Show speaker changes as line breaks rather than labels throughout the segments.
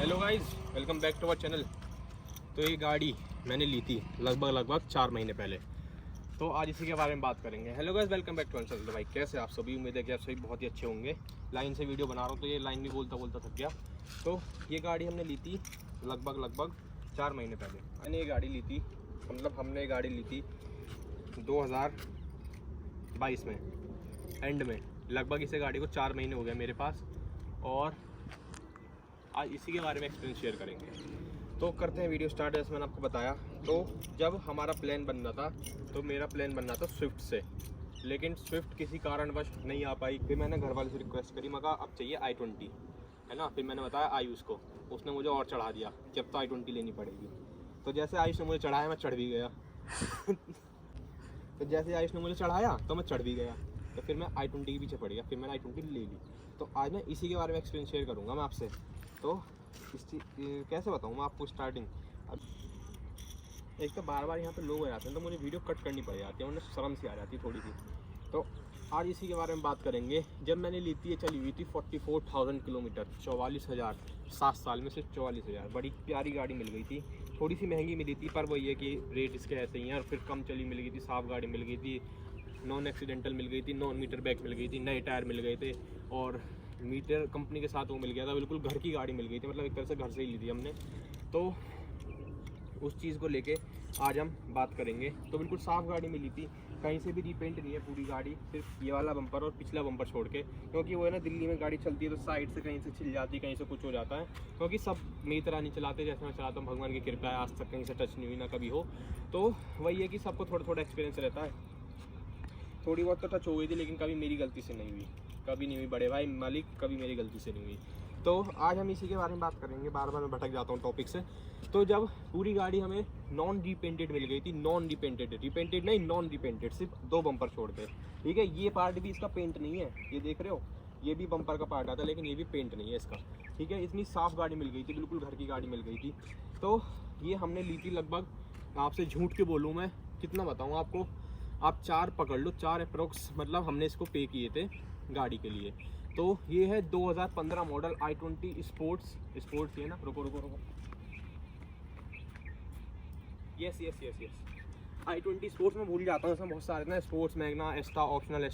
Hello guys, welcome back to our channel. तो ये गाड़ी मैंने ली थी लगभग 4 महीने पहले, तो आज इसी के बारे में बात करेंगे। Hello guys, welcome back to our channel. तो भाई कैसे आप सभी, उम्मीद है कि आप सभी बहुत ही अच्छे होंगे। लाइन से वीडियो बना रहा हूँ तो ये लाइन भी बोलता बोलता थक गया। तो ये गाड़ी हमने ली थी लगभग 4 महीने पहले। मैंने ये गाड़ी ली थी, मतलब हमने ये गाड़ी ली थी 2022 में एंड में। लगभग इसे गाड़ी को 4 महीने हो गए मेरे पास, और आज इसी के बारे में एक्सपीरियंस शेयर करेंगे। तो करते हैं वीडियो स्टार्ट। जैसे मैंने आपको बताया, तो जब हमारा प्लान बन रहा था तो मेरा प्लान बन रहा था स्विफ्ट से, लेकिन स्विफ्ट किसी कारणवश नहीं आ पाई। फिर मैंने घर वाले से रिक्वेस्ट करी, मगर अब चाहिए i20, है ना। फिर मैंने बताया आयुष को, उसने मुझे और चढ़ा दिया कि अब तो i20 लेनी पड़ेगी। तो जैसे आयुष ने मुझे चढ़ाया मैं चढ़ भी गया तो जैसे आयुष ने मुझे चढ़ाया तो मैं चढ़ भी गया। तो फिर मैं i20 के पीछे पड़ गया, फिर मैंने i20 ले ली। तो आज मैं इसी के बारे में एक्सपीरियंस शेयर करूँगा मैं आपसे। तो इस कैसे बताऊँ मैं आपको स्टार्टिंग। अब एक तो बार बार यहाँ पे लोग आ जाते हैं तो मुझे वीडियो कट करनी पड़ जाती है, उन्हें शर्म सी आ जाती है थोड़ी सी। तो आज इसी के बारे में बात करेंगे। जब मैंने ली थी, ये चली हुई थी 44,000 किलोमीटर, 44,000, 7 साल में सिर्फ 44,000। बड़ी प्यारी गाड़ी मिल गई थी, थोड़ी सी महंगी मिली थी, पर वही है कि रेट इसके ऐसे ही हैं। और फिर कम चली मिल गई थी, साफ गाड़ी मिल गई थी, नॉन एक्सीडेंटल मिल गई थी, नॉन मीटर बैग मिल गई थी, नए टायर मिल गए थे, और मीटर कंपनी के साथ वो मिल गया था। बिल्कुल घर की गाड़ी मिल गई थी, मतलब एक तरह से घर से ही ली थी हमने। तो उस चीज़ को लेके आज हम बात करेंगे। तो बिल्कुल साफ़ गाड़ी मिली थी, कहीं से भी रीपेंट नहीं है पूरी गाड़ी, सिर्फ ये वाला बम्पर और पिछला बम्पर छोड़ के। क्योंकि वो है ना, दिल्ली में गाड़ी चलती है तो साइड से कहीं से छिल जाती है, कहीं से कुछ हो जाता है। क्योंकि सब मेरी तरह नहीं चलाते जैसे मैं चलाता हूँ, भगवान की कृपा है, आज तक कहीं से टच नहीं हुई, ना कभी हो। तो वही है कि सबको थोड़ा थोड़ा एक्सपीरियंस रहता है। थोड़ी बहुत तो टच हो गई थी, लेकिन कभी मेरी गलती से नहीं हुई, कभी नहीं हुई बड़े भाई मालिक, कभी मेरी गलती से नहीं हुई। तो आज हम इसी के बारे में बात करेंगे। बार बार मैं भटक जाता हूँ टॉपिक से। तो जब पूरी गाड़ी हमें नॉन रिपेंटेड मिल गई थी, नॉन रिपेंटेड, रिपेंटेड नहीं, नॉन रिपेंटेड, सिर्फ 2 बम्पर छोड़ के, ठीक है। ये पार्ट भी इसका पेंट नहीं है, ये देख रहे हो, ये भी बम्पर का पार्ट आता है, लेकिन ये भी पेंट नहीं है इसका, ठीक है। इतनी साफ़ गाड़ी मिल गई थी, बिल्कुल घर की गाड़ी मिल गई थी। तो ये हमने ली थी लगभग, आपसे झूठ के बोलूँ मैं, कितना बताऊँ आपको, आप 4 पकड़ लो, 4 अप्रोक्स, मतलब हमने इसको पे किए थे गाड़ी के लिए। तो ये है 2015 मॉडल i20 स्पोर्ट्स ये ना, रुको यस i20 स्पोर्ट्स में भूल जाता हूँ, इसमें बहुत सारे ना, स्पोर्ट्स, मैग्ना, एस्टा ऑप्शनल,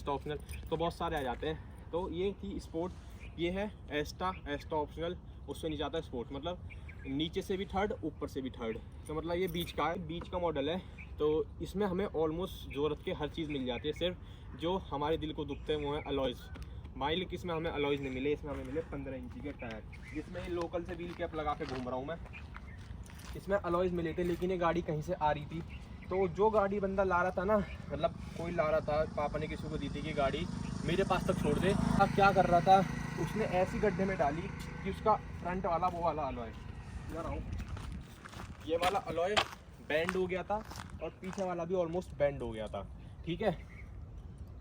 तो बहुत सारे आ जाते हैं। तो ये थी स्पोर्ट, ये है एस्टा ऑप्शनल, उससे नीचे आता है स्पोर्ट्स, मतलब नीचे से भी थर्ड, ऊपर से भी थर्ड। तो मतलब ये बीच का है, बीच का मॉडल है। तो इसमें हमें ऑलमोस्ट ज़रूरत के हर चीज़ मिल जाती है, सिर्फ जो हमारे दिल को दुखते हैं वो है अलॉयज़। माइल इसमें हमें अलॉयज़ नहीं मिले, इसमें हमें मिले 15 इंची के टायर, जिसमें ये लोकल से व्हील कैप लगा के घूम रहा हूँ मैं। इसमें अलॉयज़ मिले थे, लेकिन ये गाड़ी कहीं से आ रही थी। तो जो गाड़ी बंदा ला रहा था ना, मतलब कोई ला रहा था, पापा ने किसी को दी थी कि गाड़ी मेरे पास तक छोड़ दे। अब क्या कर रहा था, उसने ऐसी गड्ढे में डाली कि उसका फ्रंट वाला, वो वाला अलॉय, ये वाला अलॉय बैंड हो गया था, और पीछे वाला भी ऑलमोस्ट बैंड हो गया था, ठीक है।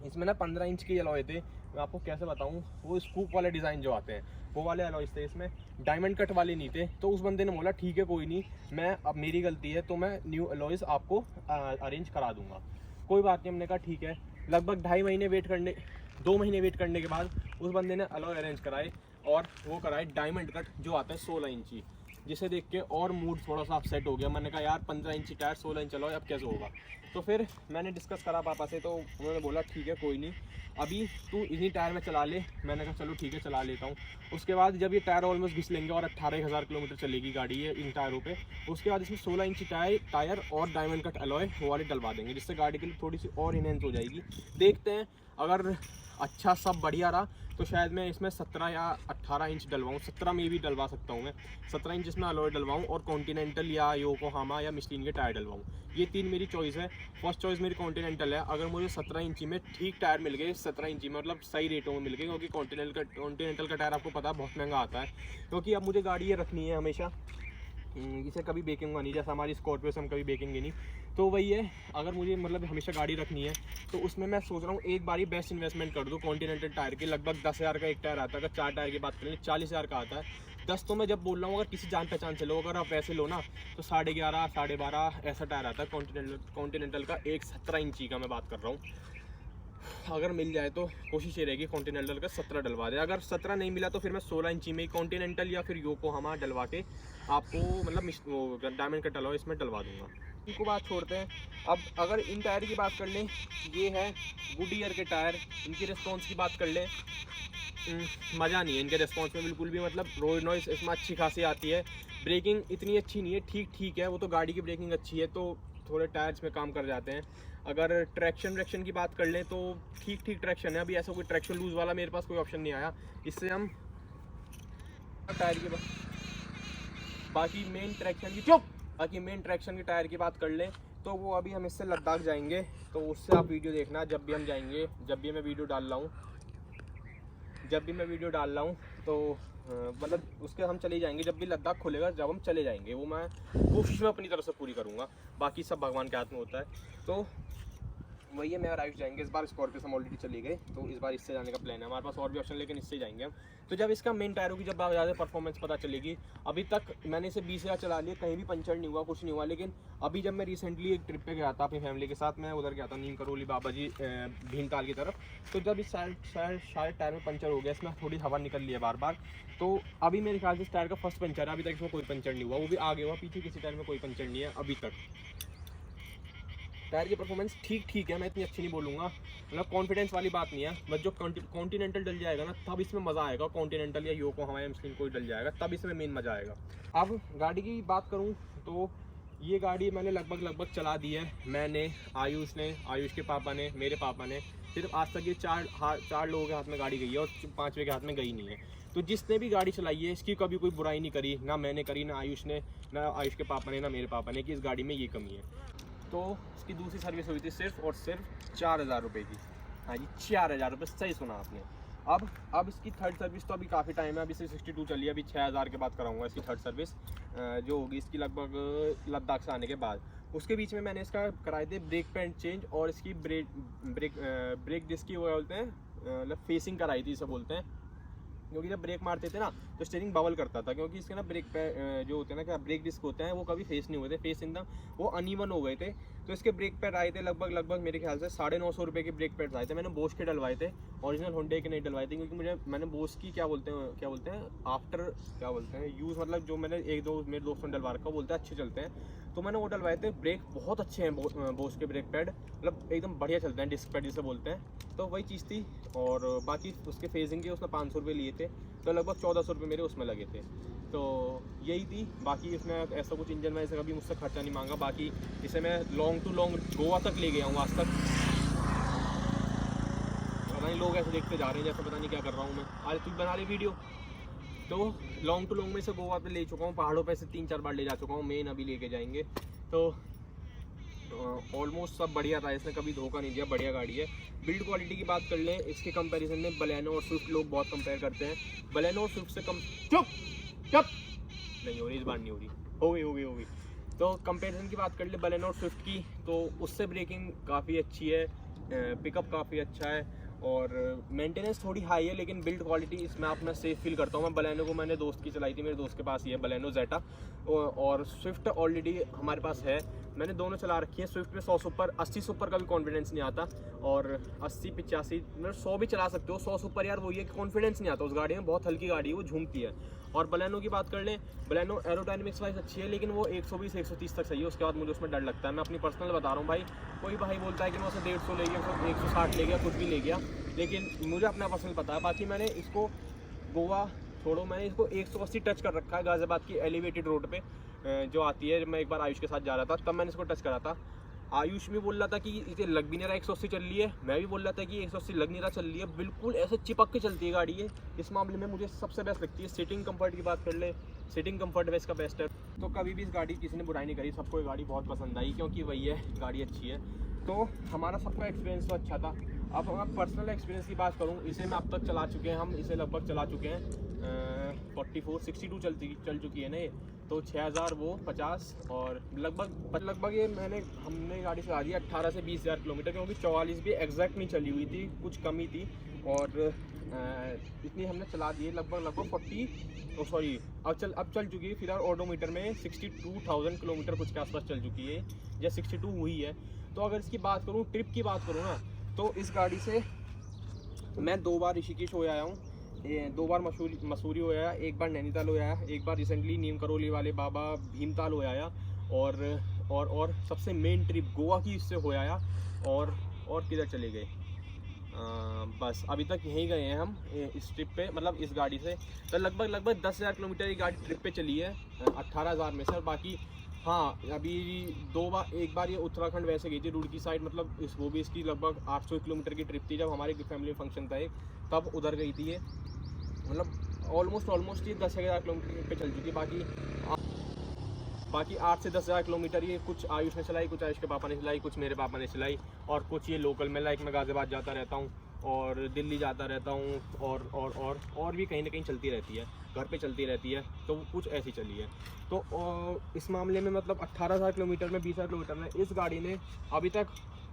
इसमें ना 15 इंच के अलॉय थे। मैं आपको कैसे बताऊं, वो स्कूप वाले डिज़ाइन जो आते हैं वो वाले अलॉयज थे, इसमें डायमंड कट वाले नहीं थे। तो उस बंदे ने बोला ठीक है कोई नहीं, मैं, अब मेरी गलती है तो मैं न्यू अलॉयज आपको अरेंज करा दूंगा, कोई बात नहीं। हमने कहा ठीक है। लगभग 2.5 महीने वेट करने, 2 महीने वेट करने के बाद उस बंदे ने अलॉय अरेंज कराए, और वो कराए डायमंड कट जो आता है 16 इंची, जिसे देख के और मूड थोड़ा सा अपसेट हो गया। मैंने कहा यार 15 इंची टायर 16 इंच अलॉय, अब कैसे होगा। तो फिर मैंने डिस्कस करा पापा से, तो उन्होंने बोला ठीक है कोई नहीं, अभी तू इन्हीं टायर में चला ले। मैंने कहा चलो ठीक है चला लेता हूँ। उसके बाद जब ये टायर ऑलमोस्ट घिस लेंगे और 18,000 किलोमीटर चलेगी गाड़ी है इन टायरों पे, उसके बाद इसमें 16 इंची टायर और डायमंड कट अलॉय वो वाले डलवा देंगे, जिससे गाड़ी के लिए थोड़ी सी और इनहेंस हो जाएगी। देखते हैं, अगर अच्छा सब बढ़िया रहा तो शायद मैं इसमें 17 या 18 इंच डलवाऊँ, 17 में भी डलवा सकता हूँ मैं। 17 इंच इसमें अलॉय डलवाऊँ और कॉन्टिनेंटल या योकोहामा या मिशलिन के टायर डलवाऊँ। ये 3 मेरी चॉइस है। फर्स्ट चॉइस मेरी कॉन्टिनेंटल है। अगर मुझे 17 इंची में ठीक टायर मिल गए, 17 इंची में मतलब सही रेटों में मिल गए, क्योंकि कॉन्टिनेंटल का टायर आपको पता है बहुत महंगा आता है। क्योंकि अब मुझे गाड़ी ये रखनी है हमेशा, इसे कभी बेचूंगा नहीं, जैसा हमारी स्कॉर्पियो से हम कभी बेचेंगे नहीं। तो वही है, अगर मुझे मतलब हमेशा गाड़ी रखनी है तो उसमें मैं सोच रहा हूँ एक बार ही बेस्ट इन्वेस्टमेंट कर दूँ। कॉन्टिनेंटल टायर के लगभग 10,000 का एक टायर आता है, अगर 4 टायर की बात करें 40,000 का आता है। 10 तो मैं जब बोल रहा हूँ, अगर किसी जान पहचान से लो, अगर आप वैसे लो ना तो 11.5, 12.5 ऐसा टायर आता है कॉन्टिनेंटल का, एक 17 इंची का मैं बात कर रहा हूँ। अगर मिल जाए तो कोशिश ये रहेगी कॉन्टिनेंटल का 17 डलवा दे। अगर 17 नहीं मिला तो फिर मैं 16 इंची में कॉन्टिनेंटल या फिर योकोहामा डलवा के आपको मतलब वो डायमंड कट अलाउ इसमें डलवा दूंगा। इनको बात छोड़ते हैं। अब अगर इन टायर की बात कर लें, ये है गुडियर के टायर। इनकी रिस्पॉन्स की बात कर लें, मज़ा नहीं है इनके रिस्पॉन्स में बिल्कुल भी। मतलब रोड नॉइस इसमें अच्छी खासी आती है। ब्रेकिंग इतनी अच्छी नहीं है, ठीक ठीक है। वो तो गाड़ी की ब्रेकिंग अच्छी है तो थोड़े टायर्स में काम कर जाते हैं। अगर ट्रैक्शन की बात कर लें तो ठीक ठीक ट्रैक्शन है। अभी ऐसा कोई ट्रैक्शन लूज़ वाला मेरे पास कोई ऑप्शन नहीं आया। इससे हम टायर की बाकी मेन ट्रैक्शन की टायर की बात कर लें तो वो अभी हम इससे लद्दाख जाएंगे, तो उससे आप वीडियो देखना जब भी हम जाएंगे। जब भी मैं वीडियो डाल रहा हूँ तो मतलब उसके हम चले जाएंगे जब भी लद्दाख खुलेगा, जब हम चले जाएंगे। वो मैं कोशिश में अपनी तरफ से पूरी करूँगा, बाकी सब भगवान के हाथ में होता है। तो वही है, मैं और आयुष जाएंगे। इस बार स्कॉर्पियो से हम ऑलरेडी चले गए, तो इस बार इससे जाने का प्लान है। हमारे पास और भी ऑप्शन, लेकिन इससे जाएंगे हम। तो जब इसका मेन टायरों की जब ज़्यादा परफॉर्मेंस पता चलेगी। अभी तक मैंने इसे 20,000 चला लिया, कहीं भी पंचर नहीं हुआ, कुछ नहीं हुआ। लेकिन अभी जब मैं रिसेंटली एक ट्रिप पे गया था अपनी फैमिली के साथ, मैं उधर गया था नीम करौली बाबा जी भीमताल की तरफ। तो जब इस सारे टायर में पंचर हो गया, इसमें थोड़ी हवा निकल रही है बार बार। तो अभी मेरे ख्याल से इस टायर का फर्स्ट पंचर है, अभी तक इसमें कोई पंचर नहीं हुआ। वो भी आगे हुआ, पीछे किसी टायर में कोई पंचर नहीं है अभी तक। टायर की परफॉर्मेंस ठीक ठीक है, मैं इतनी अच्छी नहीं बोलूँगा, मतलब कॉन्फिडेंस वाली बात नहीं है। बस जो कॉन्टिनेंटल डल जाएगा ना, तब इसमें मज़ा आएगा। कॉन्टिनेंटल या योकोहामा या मस्लिन कोई डल जाएगा, तब इसमें मेन मज़ा आएगा। अब गाड़ी की बात करूँ तो ये गाड़ी मैंने लगभग चला दी है। मैंने, आयुष ने, आयुष के पापा ने, मेरे पापा ने। सिर्फ आज तक ये चार लोगों के हाथ में गाड़ी गई है और 5वें के हाथ में गई नहीं है। तो जिसने भी गाड़ी चलाई है इसकी कभी कोई बुराई नहीं करी, ना मैंने करी, ना आयुष ने, ना आयुष के पापा ने, ना मेरे पापा ने, कि इस गाड़ी में ये कमी है। तो इसकी दूसरी सर्विस हुई थी सिर्फ और सिर्फ 4,000 रुपये की। हाँ जी, 4,000 रुपये, सही सुना आपने। अब इसकी थर्ड सर्विस तो अभी काफ़ी टाइम है, अभी सिर्फ 62 चली है। अभी 6,000 के बाद कराऊंगा इसकी थर्ड सर्विस, जो होगी इसकी लगभग लद्दाख से आने के बाद। उसके बीच में मैंने इसका कराए थे ब्रेक पैड चेंज और इसकी ब्रेक डिस्क की वो बोलते हैं मतलब फेसिंग कराई थी, इसे बोलते हैं। क्योंकि जब ब्रेक मारते थे ना तो स्टीयरिंग बबल करता था, क्योंकि इसके ना ब्रेक जो होते हैं ना, क्या ब्रेक डिस्क होते हैं, वो कभी फेस नहीं हुए थे, फेस एकदम वो अनइवन हो गए थे। तो इसके ब्रेक पैड आए थे लगभग मेरे ख्याल से 950 रुपये के ब्रेक पैड्स आए थे। मैंने बोश के डलवाए थे, ओरिजिनल होंडे के नहीं डलवाए थे, क्योंकि मैंने बोश की क्या बोलते हैं आफ्टर क्या बोलते हैं यूज़, मतलब जो मैंने एक दो मेरे दोस्तों ने डलवा रखा, बोलते हैं अच्छे चलते हैं, तो मैंने वो डलवाए थे। ब्रेक बहुत अच्छे हैं बोश के ब्रेक पैड, मतलब एकदम बढ़िया चलते हैं, डिस्क पैड जिसे बोलते हैं। तो वही चीज़ थी। और बाकी उसके फेजिंग के उसने 500 रुपये लिए थे, तो लगभग 1,400 रुपये मेरे उसमें लगे थे। तो यही थी। बाकी इसमें ऐसा कुछ इंजन में से कभी मुझसे खर्चा नहीं मांगा। बाकी इसे मैं लॉन्ग टू लॉन्ग गोवा तक ले गया हूँ आज तक। पता नहीं लोग ऐसे देखते जा रहे हैं जैसे पता नहीं क्या कर रहा हूँ मैं, आज तू बना रही वीडियो। तो लॉन्ग टू लॉन्ग में से गोवा पे ले चुका हूँ, पहाड़ों पे से 3-4 बार ले जा चुका हूँ, मेन अभी लेके जाएंगे। तो ऑलमोस्ट सब बढ़िया था, इसने कभी धोखा नहीं दिया, बढ़िया गाड़ी है। बिल्ड क्वालिटी की बात कर लें, इसके कंपैरिजन में बलेनो और स्विफ्ट लोग बहुत कंपेयर करते हैं। बलेनो और स्विफ्ट से कम चुप नहीं हो रही, इस बार नहीं हो रही, हो गई। तो कंपैरिजन की बात कर ले बलेनो और स्विफ्ट की, तो उससे ब्रेकिंग काफ़ी अच्छी है, पिकअप काफ़ी अच्छा है और मेंटेनेंस थोड़ी हाई है, लेकिन बिल्ड क्वालिटी इसमें आप मैं सेफ फील करता हूँ। मैं बलेनो को मैंने दोस्त की चलाई थी, मेरे दोस्त के पास ही है बलेनो जेटा, और स्विफ्ट ऑलरेडी हमारे पास है, मैंने दोनों चला रखी है। स्विफ्ट में 100 से ऊपर 80 से ऊपर का भी कॉन्फिडेंस नहीं आता, और 80-85 मतलब 100 भी चला सकते हो, 100 से ऊपर यार वही है कि कॉन्फिडेंस नहीं आता उस गाड़ी में, बहुत हल्की गाड़ी है, वो झूमती है। और बलेनो की बात कर लें, बलेनो एरोडायनेमिक्स वाइज अच्छी है, लेकिन वो 120-130 तक सही है, उसके बाद मुझे उसमें डर लगता है। मैं अपनी पर्सनल बता रहा हूँ भाई, कोई भाई बोलता है कि मैं उसे 150 ले गया, 160 ले गया, कुछ भी ले गया, लेकिन मुझे अपना पर्सनल पता है। बाकी मैंने इसको गोवा छोड़ो, मैंने इसको 180 टच कर रखा है गाज़ियाबाद की एलिवेटेड रोड पे जो आती है। जब मैं एक बार आयुष के साथ जा रहा था तब मैंने इसको टच करा था। आयुष भी बोल रहा था कि इसे लग भी नहीं रहा 180 चल रही है, मैं भी बोल रहा था कि 180 लग नहीं रहा चल रही है, बिल्कुल ऐसे चिपक के चलती है गाड़ी है। इस मामले में मुझे सबसे बेस्ट लगती है। सीटिंग कंफर्ट की बात कर ले, सीटिंग कंफर्ट इसका बेस्ट है। तो कभी भी इस गाड़ी किसी ने बुराई नहीं करी, सबको ये गाड़ी बहुत पसंद आई, क्योंकि वही है, गाड़ी अच्छी है। तो हमारा सबका एक्सपीरियंस तो अच्छा था। अब मैं पर्सनल एक्सपीरियंस की बात करूँ, इसे मैं अब तक चला चुके हैं, हम इसे लगभग चला चुके हैं 62 चल चुकी है ना ये, तो 6,000 वो 50 और लगभग ये हमने गाड़ी चला दी 18 से 20,000 किलोमीटर, क्योंकि 44 भी एग्जैक्ट नहीं चली हुई थी, कुछ कमी थी, और इतनी हमने चला दी है लगभग 40 अब चल चुकी है फिलहाल ऑडोमीटर में 62,000 किलोमीटर कुछ के आसपास चल चुकी है, या 62 हुई है। तो अगर इसकी बात करूँ, ट्रिप की बात करूँ ना, तो इस गाड़ी से मैं 2 बार ऋषिकेश हो आया हूँ, 2 बार मसूरी हो आया, 1 बार नैनीताल हो आया, 1 बार रिसेंटली नीम करौली वाले बाबा भीमताल हो आया, और सबसे मेन ट्रिप गोवा की इससे हो आया, और किधर चले गए, बस अभी तक यहीं गए हैं हम इस ट्रिप पे, मतलब इस गाड़ी से। तो लगभग 10,000 किलोमीटर की गाड़ी ट्रिप पे चली है 18,000 में से। और बाकी हाँ, अभी 1 बार ये उत्तराखंड वैसे गई थी रुड़की साइड, मतलब वो भी इसकी लगभग 800 किलोमीटर की ट्रिप थी, जब हमारे फैमिली फंक्शन था एक, तब उधर गई थी ये। मतलब ऑलमोस्ट ये 10,000 किलोमीटर पे चल चुकी है। बाकी 8 से 10,000 किलोमीटर ये कुछ आयुष ने चलाई, कुछ आयुष के पापा ने चलाई, कुछ मेरे पापा ने चलाई, और कुछ ये लोकल में, लाइक मैं गाज़ियाबाद जाता रहता हूँ और दिल्ली जाता रहता हूँ, और भी कहीं ना कहीं चलती रहती है, घर पे चलती रहती है, तो कुछ ऐसी चली है। तो इस मामले में मतलब 18,000 किलोमीटर में, 20,000 किलोमीटर में इस गाड़ी ने अभी तक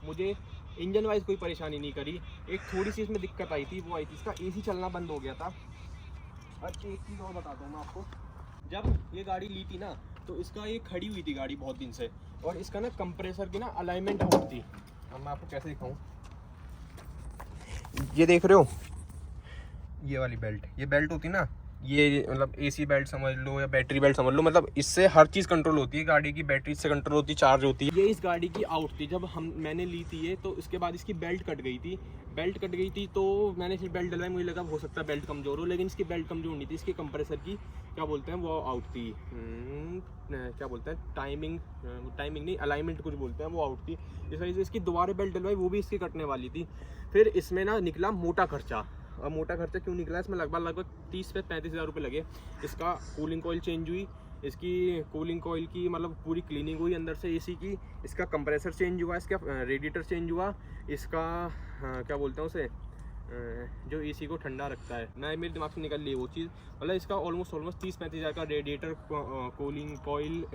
मुझे इंजन वाइज कोई परेशानी नहीं करी। एक थोड़ी सी इसमें दिक्कत आई थी, वो आई थी इसका AC चलना बंद हो गया था। और एक चीज़ और बताता हूँ मैं आपको, जब ये गाड़ी ली थी ना, तो इसका ये खड़ी हुई थी गाड़ी बहुत दिन से, और इसका ना कंप्रेसर की ना अलाइनमेंट आउट थी। अब मैं आपको कैसे दिखाऊं, ये देख रहे हो, ये वाली बेल्ट, ये बेल्ट होती ना, ये मतलब AC बेल्ट समझ लो या बैटरी बेल्ट समझ लो, मतलब इससे हर चीज़ कंट्रोल होती है, गाड़ी की बैटरी से कंट्रोल होती है, चार्ज होती है। ये इस गाड़ी की आउट थी जब मैंने ली थी ये, तो इसके बाद इसकी बेल्ट कट गई थी, तो मैंने फिर बेल्ट डलवाई, मुझे लगा हो सकता है बेल्ट कमज़ोर हो, लेकिन इसकी बेल्ट कमज़ोर नहीं थी, इसके कंप्रेसर की क्या बोलते हैं वो आउट थी, क्या बोलते हैं टाइमिंग नहीं, अलाइनमेंट कुछ बोलते हैं, वो आउट थी। इस वजह से इसकी दोबारा बेल्ट डलवाई, वो भी इसकी कटने वाली थी। फिर इसमें ना निकला मोटा खर्चा। अब मोटा खर्चा क्यों निकला, इसमें लगभग 30 से 35,000 रुपये लगे। इसका कूलिंग कॉइल चेंज हुई, इसकी कूलिंग कॉइल की मतलब पूरी क्लीनिंग हुई अंदर से AC की, इसका कंप्रेसर चेंज हुआ, इसका रेडिएटर चेंज हुआ, इसका क्या बोलते हैं उसे, जो AC को ठंडा रखता है ना, मेरे दिमाग से निकल ली वो चीज़। मतलब इसका ऑलमोस्ट 30-35,000 का रेडिएटर, कूलिंग कॉइल,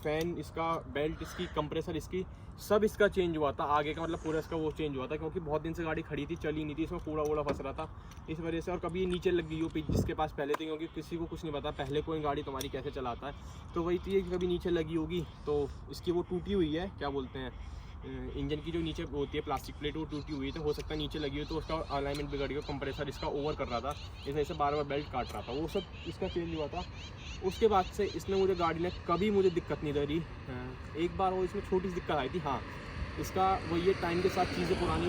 फ़ैन, इसका बेल्ट, इसकी कंप्रेसर, इसकी सब इसका चेंज हुआ था आगे का, मतलब पूरा इसका वो चेंज हुआ था, क्योंकि बहुत दिन से गाड़ी खड़ी थी, चली नहीं थी, इसमें कूड़ा वूड़ा फंस रहा था इस वजह से। और कभी नीचे लग गई हो जिसके पास पहले थी, क्योंकि किसी को कुछ नहीं पता पहले कोई गाड़ी तुम्हारी कैसे चलाता है, तो वही चीज़ कि कभी नीचे लगी होगी, तो इसकी वो टूटी हुई है, क्या बोलते हैं इंजन की जो नीचे होती है प्लास्टिक प्लेट, वो टूटी हुई है, तो हो सकता है नीचे लगी हो, तो उसका अलाइनमेंट बिगड़ गया, कंप्रेसर इसका ओवर कर रहा था, इस वजह से बार बार बेल्ट काट रहा था, वो सब इसका चेंज हुआ था। उसके बाद से इसने मुझे गाड़ी ने कभी मुझे दिक्कत नहीं दे। एक बार वो इसमें छोटी सी दिक्कत आई थी, हाँ इसका वो ये टाइम के साथ चीज़ें पुरानी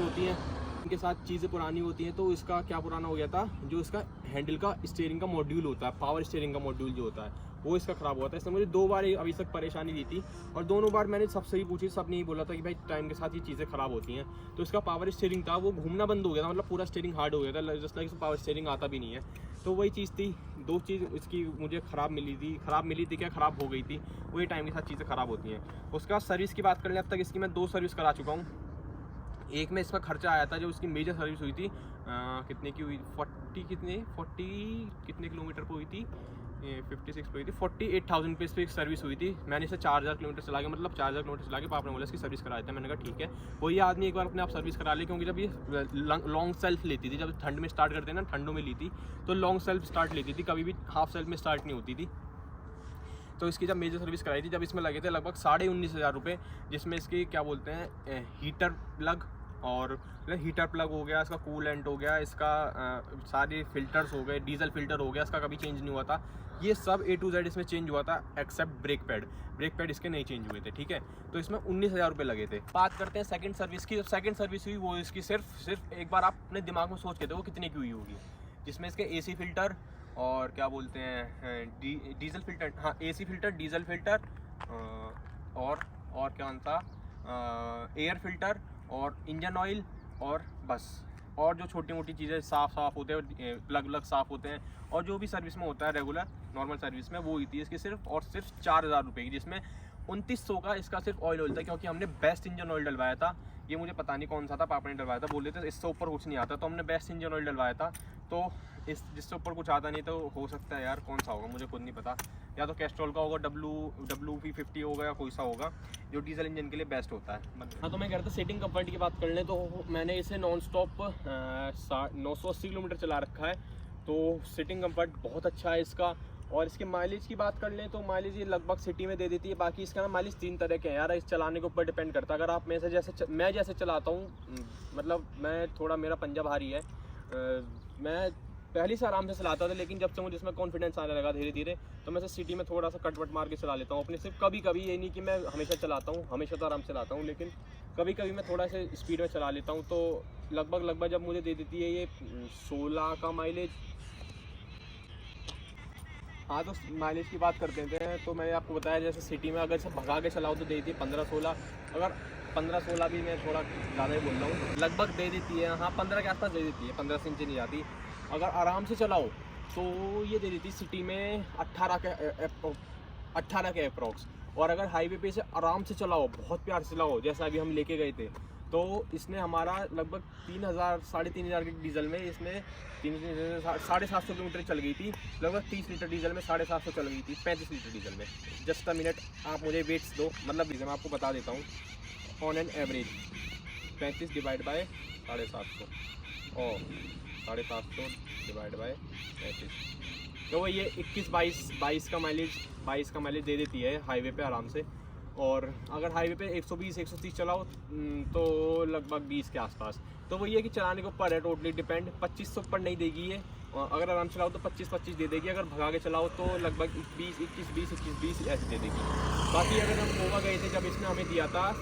होती हैं, तो इसका क्या पुराना हो गया था, जो इसका हैंडल का स्टीयरिंग का मॉड्यूल होता है, पावर स्टीयरिंग का मॉड्यूल जो होता है, वो इसका ख़राब हुआ था। इसने मुझे 2 बार अभी तक परेशानी दी थी, और दोनों बार मैंने सबसे ही पूछी, सब ने ही बोला था कि भाई टाइम के साथ ये चीज़ें ख़राब होती हैं। तो इसका पावर स्टीयरिंग था, वो घूमना बंद हो गया था, मतलब पूरा स्टीयरिंग हार्ड हो गया था, जस्ट लाइक पावर स्टीयरिंग आता भी नहीं है। तो वही चीज़ थी, 2 चीज़ इसकी मुझे ख़राब मिली थी क्या ख़राब हो गई थी, वही टाइम के साथ चीज़ें ख़राब होती हैं। उसका सर्विस की बात कर लें, अब तक इसकी मैं 2 सर्विस करा चुका हूँ। एक में इसमें खर्चा आया था, जो उसकी मेजर सर्विस हुई थी, कितने की हुई, 40 कितने किलोमीटर पर हुई थी, 56 पे हुई थी, 48,000 पे इस पर सर्विस हुई थी। मैंने इसे 4,000 किलोमीटर चला के, मतलब 4,000 किलोमीटर चला के पापा ने बोला इसकी सर्विस कराया था। मैंने कहा ठीक है, वही आदमी एक बार अपने आप सर्विस करा ले, क्योंकि जब ये लॉन्ग सेल्फ लेती थी, जब ठंड में स्टार्ट करते हैं ना, ठंडों में ली थी तो लॉन्ग सेल्फ स्टार्ट लेती थी, कभी भी हाफ सेल्फ में स्टार्ट नहीं होती थी। तो इसकी जब मेजर सर्विस कराई थी, जब इसमें लगे थे लगभग 19,500 रुपये, जिसमें इसकी क्या बोलते हैं हीटर प्लग, और हीटर प्लग हो गया, इसका कूलेंट हो गया, इसका सारे फिल्टर्स हो गए, डीजल फिल्टर हो गया, इसका कभी चेंज नहीं हुआ था, ये सब A to Z इसमें चेंज हुआ था, एक्सेप्ट ब्रेक पैड इसके नहीं चेंज हुए थे, ठीक है। तो इसमें 19,000 रुपये लगे थे। बात करते हैं सेकंड सर्विस की। जब सेकंड सर्विस हुई, वो इसकी सिर्फ एक बार आप अपने दिमाग में सोच के देखो कितने की हुई होगी, जिसमें इसके AC फिल्टर और क्या बोलते हैं डीजल फिल्टर, हाँ AC फिल्टर, डीजल फिल्टर, और क्या था, एयर फिल्टर और इंजन ऑयल, और बस, और जो छोटी मोटी चीज़ें साफ़ होते हैं, प्लग साफ़ होते हैं, और जो भी सर्विस में होता है रेगुलर नॉर्मल सर्विस में, वो हुई थी इसकी सिर्फ 4,000 रुपये की, जिसमें 2,900 का इसका सिर्फ ऑयल था, क्योंकि हमने बेस्ट इंजन ऑयल डलवाया था। ये मुझे पता नहीं कौन सा था, पापा ने डलवाया था, बोल रहे थे इससे ऊपर कुछ नहीं आता, तो हमने बेस्ट इंजन ऑयल डलवाया था। तो इस जिससे ऊपर कुछ आता नहीं, तो हो सकता है यार कौन सा होगा, मुझे खुद नहीं पता, या तो कैस्ट्रॉल का होगा, WP50 होगा, या कोई सा होगा जो डीजल इंजन के लिए बेस्ट होता है। हाँ, तो मैं कह रहा था सेटिंग कंफर्ट की बात कर लें, तो मैंने इसे नॉन स्टॉप 980 किलोमीटर चला रखा है, तो सिटिंग कंफर्ट बहुत अच्छा है इसका। और इसके माइलेज की बात कर लें तो माइलेज ये लगभग सिटी में दे देती है। बाकी इसका ना माइलेज 3 तरह के हैं यार, इस चलाने के ऊपर डिपेंड करता है। अगर आप मैं जैसे चलाता हूँ, मतलब मैं थोड़ा, मेरा पंजा भारी है, मैं पहले से आराम से चलाता था, लेकिन जब से मुझे इसमें कॉन्फिडेंस आने लगा धीरे धीरे, तो मैं सिटी में थोड़ा सा कटवट मार के चला लेता हूँ अपने। सिर्फ कभी कभी, ये नहीं कि मैं हमेशा चलाता हूँ, हमेशा तो आराम से चलाता हूँ, लेकिन कभी कभी मैं थोड़ा सा स्पीड में चला लेता हूँ। तो लगभग जब मुझे दे देती है ये 16 का माइलेज। हाँ, तो माइलेज की बात करते हैं तो मैंने आपको बताया जैसे सिटी में अगर से भगा के चलाओ तो दे देती है 15-16। अगर 15-16 भी मैं थोड़ा ज़्यादा ही बोल रहा हूँ, लगभग दे देती है। हाँ, 15 के आसपास दे देती है, 15 से नीचे नहीं जाती। अगर आराम से चलाओ तो ये दे देती है सिटी में 18 के अप्रॉक्स। और अगर हाईवे पे से आराम से चलाओ, बहुत प्यार से चलाओ, जैसा अभी हम लेके गए थे, तो इसने हमारा लगभग 3,000-3,500 के डीजल में इसने 750 किलोमीटर चल गई थी। लगभग 30 लीटर डीजल में 750 चल गई थी, 35 लीटर डीजल में। जस्ट अ मिनट, आप मुझे वेट्स दो, मतलब मैं आपको बता देता हूँ। On an average 35 divide by 750 और 750 डिवाइड बाय 35, तो वो ये 21-22 का माइलेज दे देती है हाईवे पे आराम से। और अगर हाईवे पे 120-130 चलाओ तो लगभग 20 के आसपास। तो वो ये कि चलाने के ऊपर है, टोटली डिपेंड। 25 से ऊपर नहीं देगी ये, अगर आराम चलाओ तो 25-25 दे देगी। अगर भगा के चलाओ तो लगभग 21-20 ऐसे दे देगी। बाकी अगर हम गोवा गए थे, जब इसने हमें दिया था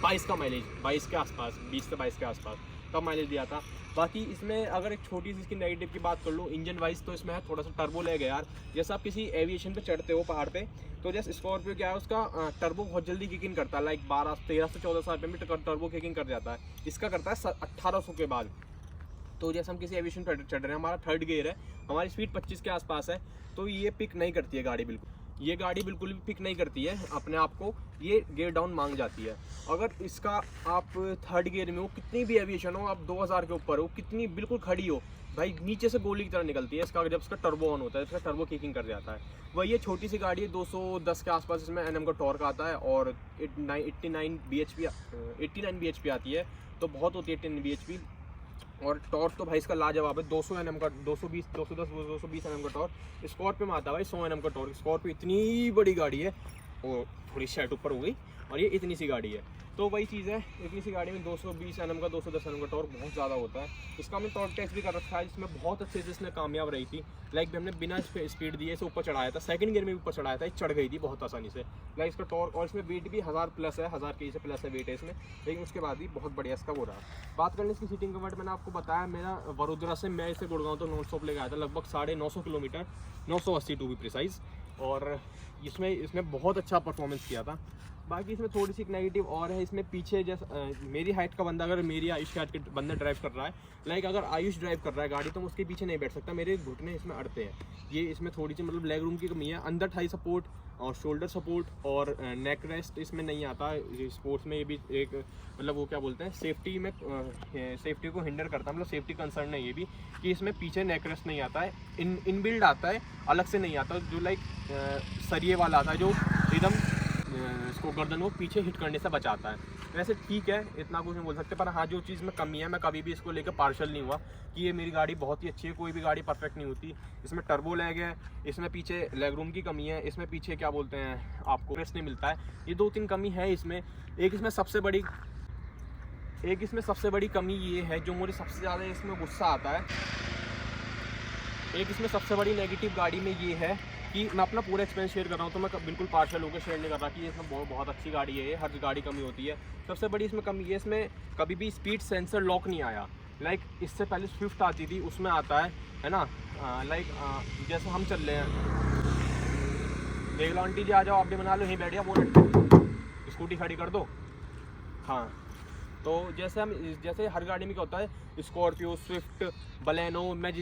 22 का माइलेज, 22 के आसपास, 20 से 22 के आसपास तब माइलेज दिया था। बाकी इसमें अगर एक छोटी सी इसकी नेगेटिव की बात कर लूँ इंजन वाइज, तो इसमें थोड़ा सा टर्बो लैग है यार। जैसे आप किसी एविएशन पे चढ़ते हो पहाड़ पे, तो जैसे स्कॉर्पियो क्या है, उसका टर्बो बहुत जल्दी किक इन करता है, लाइक 13 से 14 साल में टर्बो किक इन कर जाता है। इसका करता है 1800 के बाद। तो जैसे हम किसी एविएशन पे चढ़ रहे हैं, हमारा 3rd गियर है, हमारी स्पीड 25 के आसपास है, तो ये पिक नहीं करती है गाड़ी बिल्कुल। ये गाड़ी बिल्कुल भी पिक नहीं करती है अपने आप को, ये गियर डाउन मांग जाती है। अगर इसका आप 3rd गियर में हो, कितनी भी एविएशन हो, आप 2000 के ऊपर हो, कितनी बिल्कुल खड़ी हो भाई, नीचे से गोली की तरह निकलती है इसका, जब इसका टर्बो ऑन होता है, इसका टर्बो किकिंग कर जाता है। वह ये छोटी सी गाड़ी है, 210 के आसपास इसमें NM का टॉर्क आता है, और 89 bhp आती है, तो बहुत होती है 10 bhp। और टॉर्क तो भाई इसका लाजवाब है, 200 NM का, 220 NM का टॉर्क। स्कॉर्पियो में आता है भाई 100 NM का टॉर्क। स्कॉर्पियो इतनी बड़ी गाड़ी है, और थोड़ी सेट ऊपर हो गई, और ये इतनी सी गाड़ी है। तो वही चीज़ है, इतनी सी गाड़ी में 220 NM का, 210 NM का टॉर्क बहुत ज़्यादा होता है। इसका हमने टॉर्क टेस्ट भी कर रखा है, जिसमें बहुत अच्छे से इसने कामयाब रही थी। लाइक हमने बिना स्पीड दिए इसे ऊपर चढ़ाया था, 2nd गियर में भी ऊपर चढ़ाया था, ये चढ़ गई थी बहुत आसानी से। लाइक इसका टॉर्क, और इसमें वेट भी 1000 प्लस है, 1000 kg से प्लस है वेट है इसमें, लेकिन उसके बाद भी बहुत बढ़िया इसका वो रहा। बात करने इसकी सीटिंग कम्फर्ट, मैंने आपको बताया, मेरा वडोदरा से मैं इसे गुड़गांव तो नॉन स्टॉप लेके आया था, लगभग 950 किलोमीटर, 980 टू बी प्रिसाइज। और इसमें बहुत अच्छा परफॉर्मेंस किया था। बाकी इसमें थोड़ी सी एक नेगेटिव और है, इसमें पीछे जैसे मेरी हाइट का बंदा, अगर मेरी आयुष की हाइट के बंदा ड्राइव कर रहा है, लाइक अगर आयुष ड्राइव कर रहा है गाड़ी, तो मैं उसके पीछे नहीं बैठ सकता, मेरे घुटने इसमें अड़ते हैं। ये इसमें थोड़ी सी मतलब लेग रूम की कमी है। अंदर थाई सपोर्ट और शोल्डर सपोर्ट और नेक रेस्ट इसमें नहीं आता। स्पोर्ट्स में ये भी एक मतलब वो क्या बोलते हैं, सेफ्टी को हिंडर करता है, मतलब सेफ्टी कंसर्न है ये भी, कि इसमें पीछे नेक रेस्ट नहीं आता है, इनबिल्ड आता है, अलग से नहीं आता, जो लाइक सरिये वाला आता है, जो एकदम इसको गर्दन को पीछे हिट करने से बचाता है। वैसे ठीक है, इतना कुछ नहीं बोल सकते, पर हाँ जो चीज़ में कमी है, मैं कभी भी इसको लेकर पार्शल नहीं हुआ कि ये मेरी गाड़ी बहुत ही अच्छी है। कोई भी गाड़ी परफेक्ट नहीं होती। इसमें टर्बो लैग है, इसमें पीछे लेग रूम की कमी है, इसमें पीछे क्या बोलते हैं आपको रेस्ट नहीं मिलता है, ये 2-3 कमी है इसमें। एक इसमें सबसे बड़ी कमी ये है, जो मुझे सबसे ज़्यादा इसमें गुस्सा आता है, एक इसमें सबसे बड़ी नेगेटिव गाड़ी में ये है कि मैं अपना पूरा एक्सपीरियंस शेयर कर रहा हूँ, तो मैं बिल्कुल पार्शल होकर शेयर नहीं कर रहा कि ये इसमें बहुत अच्छी गाड़ी है, ये हर गाड़ी कमी होती है। सबसे बड़ी इसमें कमी ये, इसमें कभी भी स्पीड सेंसर लॉक नहीं आया। लाइक इससे पहले स्विफ्ट आती थी, उसमें आता है ना, लाइक जैसे हम चल रहे हैं, देख लो आंटी जी आ जाओ, आप भी बना लो, यहीं बैठ जाओ, बोनट स्कूटी खड़ी कर दो। हाँ, तो जैसे हर गाड़ी में क्या होता है, स्कॉर्पियो, स्विफ्ट, बलेनो, मैं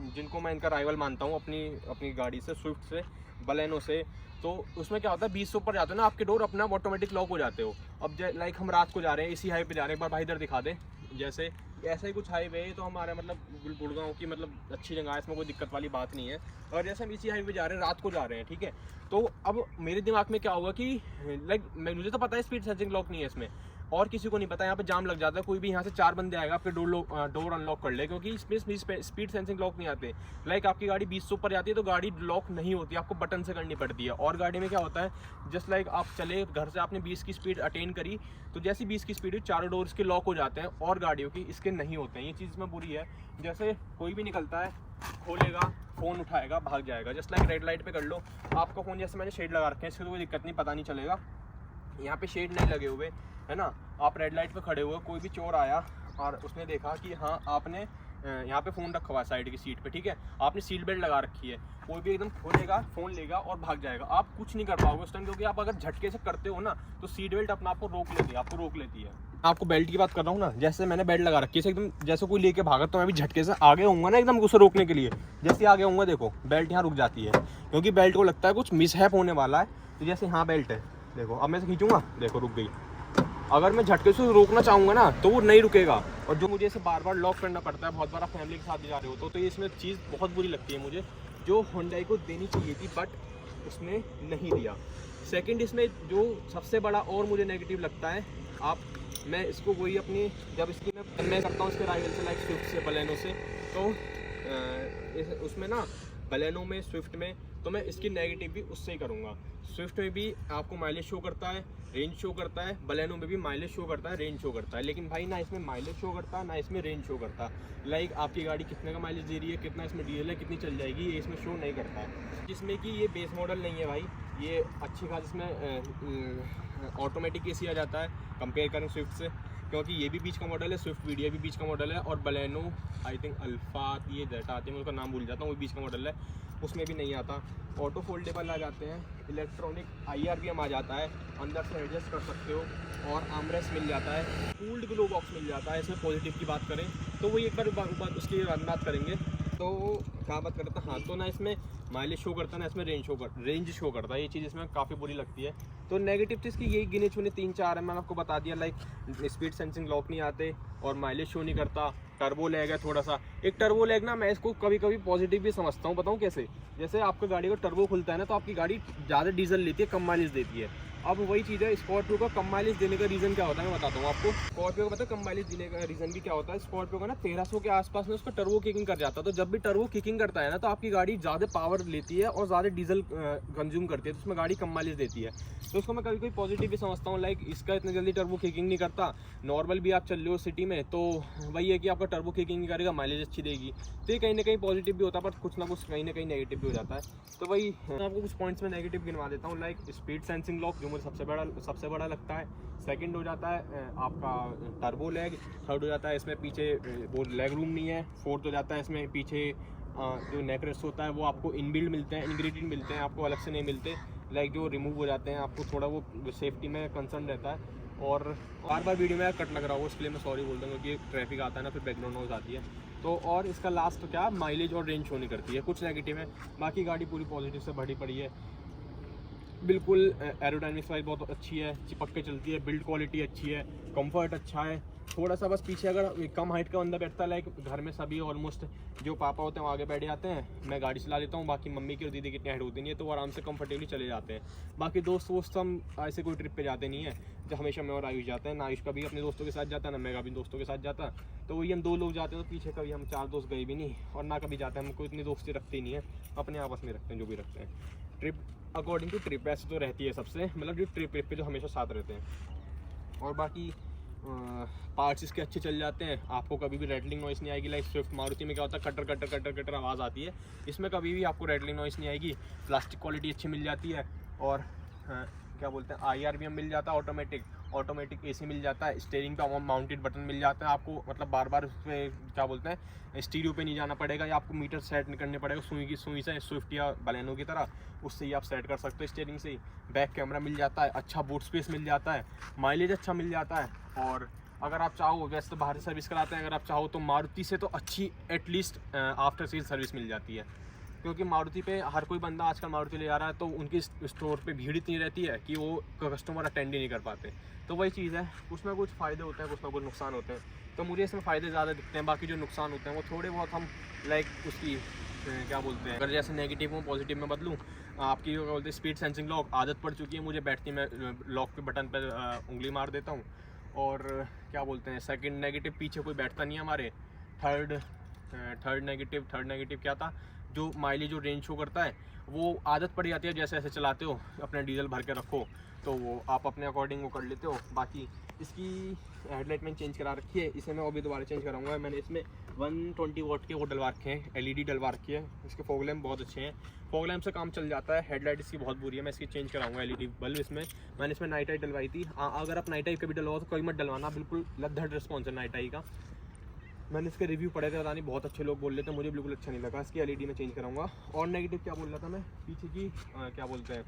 जिनको मैं इनका राइवल मानता हूँ अपनी गाड़ी से, स्विफ्ट से, बलेनो से, तो उसमें क्या होता है 20 से ऊपर जाते हो ना, आपके डोर अपना ऑटोमेटिक लॉक हो जाते हो। अब लाइक हम रात को जा रहे हैं, इसी हाईवे पे जा रहे हैं, एक बार भाई इधर दिखा दें, जैसे ऐसा ही कुछ हाईवे है, तो हमारा मतलब गुड़गांव की मतलब अच्छी जगह है, इसमें कोई दिक्कत वाली बात नहीं है। और जैसे हम इसी हाईवे जा रहे हैं, रात को जा रहे हैं, ठीक है, तो अब मेरे दिमाग में क्या होगा कि लाइक मुझे तो पता है स्पीड सेंसिंग लॉक नहीं है इसमें, और किसी को नहीं पता, यहाँ पे जाम लग जाता है, कोई भी यहाँ से 4 बंदे आएगा आपके डोर अनलॉक कर ले, क्योंकि इसमें स्पीड सेंसिंग लॉक नहीं आते। लाइक आपकी गाड़ी 20 से ऊपर जाती है तो गाड़ी लॉक नहीं होती, आपको बटन से करनी पड़ती है। और गाड़ी में क्या होता है, जस्ट लाइक आप चले घर से, आपने 20 की स्पीड अटेन करी, तो जैसी 20 की स्पीड हुई, चारों डोर्स के लॉक हो जाते हैं, और गाड़ियों की इसके नहीं होते हैं। ये चीज़ इसमें बुरी है। जैसे कोई भी निकलता है, खोलेगा, फ़ोन उठाएगा, भाग जाएगा। जस्ट लाइक रेड लाइट पे कर लो, आपका फ़ोन जैसे मैंने शेड लगा रखे हैं, इससे कोई दिक्कत नहीं, पता नहीं चलेगा। यहाँ पे शेड नहीं लगे हुए है ना, आप रेड लाइट पे खड़े हुए, कोई भी चोर आया और उसने देखा कि हाँ आपने यहाँ पे फ़ोन रखा हुआ है साइड की सीट पे, ठीक है, आपने सीट बेल्ट लगा रखी है, कोई भी एकदम खोलेगा, फ़ोन लेगा और भाग जाएगा। आप कुछ नहीं कर पाओगे उस टाइम, क्योंकि आप अगर झटके से करते हो ना तो सीट बेल्ट अपना आपको रोक लेती है। आपको बेल्ट की बात कर रहा हूँ ना, जैसे मैंने बेल्ट लगा रखी है एकदम, जैसे कोई लेके भागा तो मैं भी झटके से आगे होऊंगा ना एकदम उसे रोकने के लिए, जैसे आगे होऊंगा देखो बेल्ट यहाँ रुक जाती है, क्योंकि बेल्ट को लगता है कुछ मिसहैप होने वाला है। तो जैसे यहाँ बेल्ट है, देखो अब मैं से खींचूंगा, देखो रुक गई। अगर मैं झटके से रोकना चाहूँगा ना तो वो नहीं रुकेगा। और जो मुझे इसे बार बार लॉक करना पड़ता है, बहुत बार फैमिली के साथ भी जा रहे हो तो ये इसमें चीज़ बहुत बुरी लगती है मुझे, जो Hyundai को देनी चाहिए थी बट उसने नहीं दिया। सेकंड, इसमें जो सबसे बड़ा और मुझे नेगेटिव लगता है, मैं इसको वही अपनी जब इसकी मैं करता हूँ इसके राइवल से, लाइक स्विफ्ट से, बलेनो से, तो उसमें ना बलेनो में, स्विफ्ट में, तो मैं इसकी नेगेटिव भी उससे ही करूँगा। स्विफ्ट में भी आपको माइलेज शो करता है, रेंज शो करता है, बलेनो में भी माइलेज शो करता है, रेंज शो करता है, लेकिन भाई ना इसमें माइलेज शो करता है ना इसमें रेंज शो करता है। लाइक आपकी गाड़ी कितने का माइलेज दे रही है, कितना इसमें डीजल है, कितनी चल जाएगी, ये इसमें शो नहीं करता है। जिसमें कि ये बेस मॉडल नहीं है भाई, ये अच्छी खास इसमें ऑटोमेटिक एसी आ जाता है कंपेयर करें स्विफ्ट से, क्योंकि ये भी बीच का मॉडल है, स्विफ्ट वीडियो भी बीच का मॉडल है, और बलेनो आई थिंक अल्फा ये डेटा आती है, मैं उसका नाम भूल जाता हूँ, वो बीच का मॉडल है, उसमें भी नहीं आता। ऑटो फोल्डेबल आ जाते हैं, इलेक्ट्रॉनिक IRBM आ जाता है, अंदर से एडजस्ट कर सकते हो, और आर्मरेस्ट मिल जाता है, कूल्ड ग्लो बॉक्स मिल जाता है। इसमें पॉजिटिव की बात करें तो वो एक बार उसकी बात करेंगे। तो क्या बात करता है, हाँ, तो ना इसमें माइलेज शो करता है ना इसमें रेंज शो करता है, ये चीज़ इसमें काफ़ी बुरी लगती है। तो नेगेटिव चीज़ की यही गिने चुने 3-4 है, मैंने आपको बता दिया। लाइक स्पीड सेंसिंग लॉक नहीं आते, और माइलेज शो नहीं करता, टर्बो लैग है थोड़ा सा। एक टर्बो लैग ना मैं इसको कभी कभी पॉजिटिव भी समझता हूँ, बताऊँ कैसे। जैसे आपकी गाड़ी का टर्बो खुलता है ना तो आपकी गाड़ी ज़्यादा डीजल लेती है, कम माइलेज देती है। अब वही चीज़ है, स्कॉर्पियो का कम माइलेज देने का रीज़न क्या होता है मैं बताता हूँ आपको। स्कॉर्पियो का पता है कम माइलेज देने का रीज़न भी क्या होता है, स्कॉर्पियो का ना 1300 के आसपास में उसका टर्बो किकिंग कर जाता है। तो जब भी टर्बो किकिंग करता है ना तो आपकी गाड़ी ज़्यादा पावर लेती है और ज़्यादा डीजल कंज्यूम करती है, तो उसमें गाड़ी कम माइलेज देती है। तो उसको मैं कभी कभी पॉजिटिव भी समझता हूँ। लाइक इसका इतनी जल्दी टर्बो किकिंग नहीं करता, नॉर्मल भी आप चल रहे हो सिटी में तो वही है कि आपका टर्बो किकिंग नहीं करेगा, माइलेज अच्छी देगी। तो ये कहीं ना कहीं पॉजिटिव भी होता है, पर कुछ ना कुछ कहीं ना कहीं नेगेटिव भी हो जाता है। तो वही आपको कुछ पॉइंट्स में नेगेटिव गिनवा देता हूँ। लाइक स्पीड सेंसिंग लॉक जो मुझे सबसे बड़ा लगता है। सेकंड हो जाता है आपका टर्बो लैग। थर्ड हो जाता है इसमें पीछे वो लैग रूम नहीं है। फोर्थ हो जाता है इसमें पीछे जो नेक रेस्ट होता है वो आपको इनबिल्ड मिलते हैं, इंग्रेडिएंट मिलते हैं, आपको अलग से नहीं मिलते। लाइक जो रिमूव हो जाते हैं, आपको थोड़ा वो सेफ्टी में कंसर्न रहता है। और बार वीडियो में कट लग रहा हो इसके लिए मैं सॉरी बोल दूँगा, क्योंकि ट्रैफिक आता है ना, फिर बैकग्राउंड नॉइज़ आती है। तो और इसका लास्ट क्या, माइलेज और रेंज शो नहीं करती है, कुछ नेगेटिव है। बाकी गाड़ी पूरी पॉजिटिव से भरी पड़ी है। बिल्कुल एरोडायनेमिक्स वाइज बहुत अच्छी है, चिपक के चलती है, बिल्ड क्वालिटी अच्छी है, कंफर्ट अच्छा है। थोड़ा सा बस पीछे अगर कम हाइट का बंदा बैठता है, लाइक घर में सभी ऑलमोस्ट जो पापा होते हैं वो आगे बैठ जाते हैं, मैं गाड़ी चला लेता हूँ, बाकी मम्मी की और दीदी की इतनी हाइट होती नहीं है, तो वो आराम से कंफर्टेबली चले जाते हैं। बाकी दोस्त हम ऐसे कोई ट्रिप पे जाते नहीं है, जो हमेशा मैं और आयुष जाते हैं। ना आयुष कभी अपने दोस्तों के साथ जाता है, ना मैं कभी दोस्तों के साथ जाता। तो वही हम 2 लोग जाते हैं, तो पीछे कभी हम 4 दोस्त गए भी नहीं, और ना कभी जाते हैं। हमको इतनी दोस्ती रखते ही नहीं है, अपने आपस में रखते हैं जो भी रखते हैं। ट्रिप अकॉर्डिंग टू ट्रिप ऐसे तो रहती है सबसे, मतलब जो ट्रिप पे जो हमेशा साथ रहते हैं। और बाकी पार्ट्स इसके अच्छे चल जाते हैं, आपको कभी भी रेटलिंग नॉइस नहीं आएगी। लाइक स्विफ्ट मारुति में क्या होता है, कटर कटर कटर कटर आवाज़ आती है, इसमें कभी भी आपको रेटलिंग नॉइस नहीं आएगी। प्लास्टिक क्वालिटी अच्छी मिल जाती है, और क्या बोलते हैं IRBM मिल जाता है, ऑटोमेटिक AC मिल जाता है, स्टीयरिंग पे माउंटेड बटन मिल जाता है आपको, मतलब बार बार उस पर क्या बोलते हैं स्टीरियो पे नहीं जाना पड़ेगा, या आपको मीटर सेट नहीं करने पड़ेगा सुई से, स्विफ्ट या बलेनो की तरह, उससे ही आप सेट कर सकते हो स्टीयरिंग से ही। बैक कैमरा मिल जाता है, अच्छा बूट स्पेस मिल जाता है, माइलेज अच्छा मिल जाता है। और अगर आप चाहो, वैसे तो बाहर से सर्विस कराते हैं, अगर आप चाहो तो मारुति से तो अच्छी एटलीस्ट आफ्टर सेल सर्विस मिल जाती है, क्योंकि मारुति पे हर कोई बंदा आजकल मारुति ले जा रहा है, तो उनकी स्टोर पे भीड़ इतनी रहती है कि वो कस्टमर अटेंड ही नहीं कर पाते। तो वही चीज़ है, कुछ ना कुछ फ़ायदे होते हैं, कुछ ना कुछ नुकसान होते हैं। तो मुझे इसमें फ़ायदे ज़्यादा दिखते हैं, बाकी जो नुकसान होते हैं वो थोड़े बहुत हम लाइक उसकी क्या बोलते हैं, अगर जैसे नेगेटिव में पॉजिटिव में बदलूँ, आपकी क्या बोलते हैं स्पीड सेंसिंग लॉक आदत पड़ चुकी है मुझे, बैठती मैं लॉक के बटन पर उंगली मार देता हूँ, और क्या बोलते हैं सेकंड नेगेटिव, पीछे कोई बैठता नहीं है हमारे। थर्ड नेगेटिव क्या था, जो माइलेज जो रेंज शो करता है वो आदत पड़ जाती है, जैसे ऐसे चलाते हो अपना डीजल भर के रखो तो वो आप अपने अकॉर्डिंग वो कर लेते हो। बाकी इसकी हेडलाइट मैंने चेंज करा रखी है, इसे मैं अभी दोबारा चेंज कराऊंगा। मैंने इसमें 120 वॉट के वो डलवा रखे हैं, एलईडी डलवा रखी है। इसके फॉग लैम्प बहुत अच्छे हैं, फॉग लैम्प से काम चल जाता है। हेडलाइट इसकी बहुत बुरी है, मैं इसकी चेंज कराऊंगा एलईडी बल्ब। इसमें मैंने इसमें नाइट आई डलवाई थी। अगर आप नाइट आई कभी डलवाओ तो कोई मत डलवाना, बिल्कुल लद्दड़ रिस्पॉन्स है नाइट आई का। मैंने इसके रिव्यू पढ़े थे, पता नहीं बहुत अच्छे लोग बोल रहे थे, मुझे बिल्कुल अच्छा नहीं लगा। इसकी एलईडी में चेंज कराऊंगा। और नेगेटिव क्या बोल रहा था मैं, पीछे की क्या बोलते हैं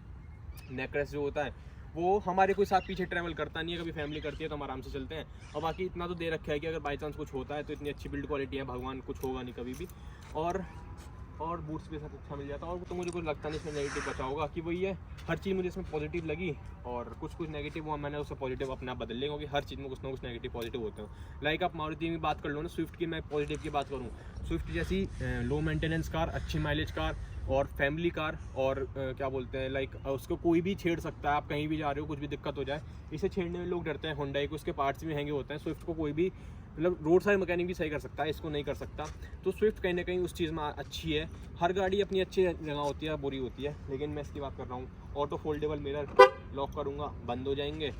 नेकरेस जो होता है वो हमारे कोई साथ पीछे ट्रैवल करता नहीं है, कभी फैमिली करती है तो हम आराम से चलते हैं। और बाकी इतना तो दे रखा है कि अगर बाई चांस कुछ होता है तो इतनी अच्छी बिल्ड क्वालिटी है, भगवान कुछ होगा नहीं कभी भी। और बूट स्पेस अच्छा मिल जाता है। और तो मुझे कुछ लगता नहीं इसमें नेगेटिव बचा होगा, कि वही है हर चीज़ मुझे इसमें पॉजिटिव लगी और कुछ नेगेटिव हुआ, मैंने उससे पॉजिटिव अपने आप बदल लिया, क्योंकि हर चीज़ में कुछ ना कुछ नेगेटिव पॉजिटिव होते हैं। लाइक आप मारुति की बात कर लो ना, स्विफ्ट की मैं पॉजिटिव की बात करूँ, स्विफ्ट जैसी लो मेंटेनेंस कार, अच्छी माइलेज कार और फैमिली कार, और क्या बोलते हैं लाइक उसको कोई भी छेड़ सकता है। आप कहीं भी जा रहे हो, कुछ भी दिक्कत हो जाए, इसे छेड़ने में लोग डरते हैं। होंडा को उसके पार्ट्स भी महंगे होते हैं, स्विफ्ट को कोई भी मतलब रोड साइड मैकेनिक भी सही कर सकता है, इसको नहीं कर सकता। तो स्विफ्ट कहीं ना कहीं उस चीज़ में अच्छी है। हर गाड़ी अपनी अच्छी जगह होती है, बुरी होती है, लेकिन मैं इसकी बात कर रहा हूँ। ऑटो फोल्डेबल मिरर, लॉक करूँगा बंद हो जाएंगे,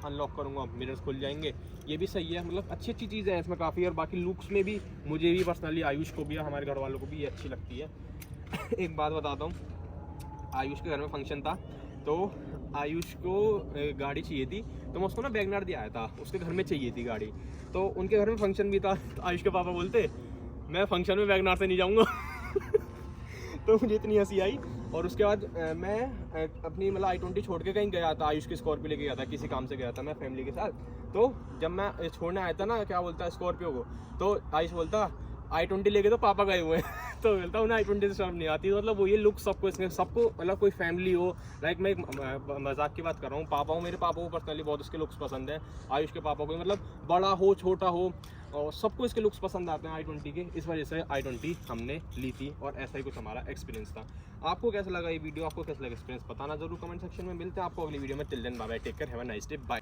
अनलॉक करूँगा मिरर्स खुल जाएंगे, ये भी सही है। मतलब अच्छी अच्छी चीज़ें हैं इसमें काफ़ी। और बाकी लुक्स में भी मुझे भी पर्सनली, आयुष को भी, हमारे घर वालों को भी ये अच्छी लगती है। एक बात बताता हूँ, आयुष के घर में फंक्शन था तो आयुष को गाड़ी चाहिए थी, तो मैं उसको ना वैगनआर दिया आया था, उसके घर में चाहिए थी गाड़ी। तो उनके घर में फंक्शन भी था, तो आयुष के पापा बोलते मैं फंक्शन में वैगनआर से नहीं जाऊँगा। तो मुझे इतनी हंसी आई। और उसके बाद मैं अपनी मतलब i20 छोड़ के कहीं गया था, आयुष की स्कॉर्पियो लेके गया था, किसी काम से गया था मैं फैमिली के साथ। तो जब मैं छोड़ने आया था ना, क्या बोलता है स्कॉर्पियो को, तो आयुष बोलता i20 लेके तो पापा गए हुए हैं। तो बोलता उन्हें i20 से शर्म नहीं आती। मतलब वो ये लुक सबको, इसमें सबको मतलब कोई फैमिली हो, लाइक मैं मजाक की बात कर रहा हूँ, पापा हो, मेरे पापा को पर्सनली बहुत इसके लुक्स पसंद है, आयुष के पापा को, मतलब बड़ा हो छोटा हो और सबको इसके लुक्स पसंद आते हैं i20 के। इस वजह से i20 हमने ली थी और ऐसा ही कुछ हमारा एक्सपीरियंस था। आपको कैसा लगा ये वीडियो, आपको कैसा लगा एक्सपीरियंस बताना जरूर कमेंट सेक्शन में। मिलते हैं आपको अगली वीडियो में। Till then bye bye, take care, have a nice day, bye.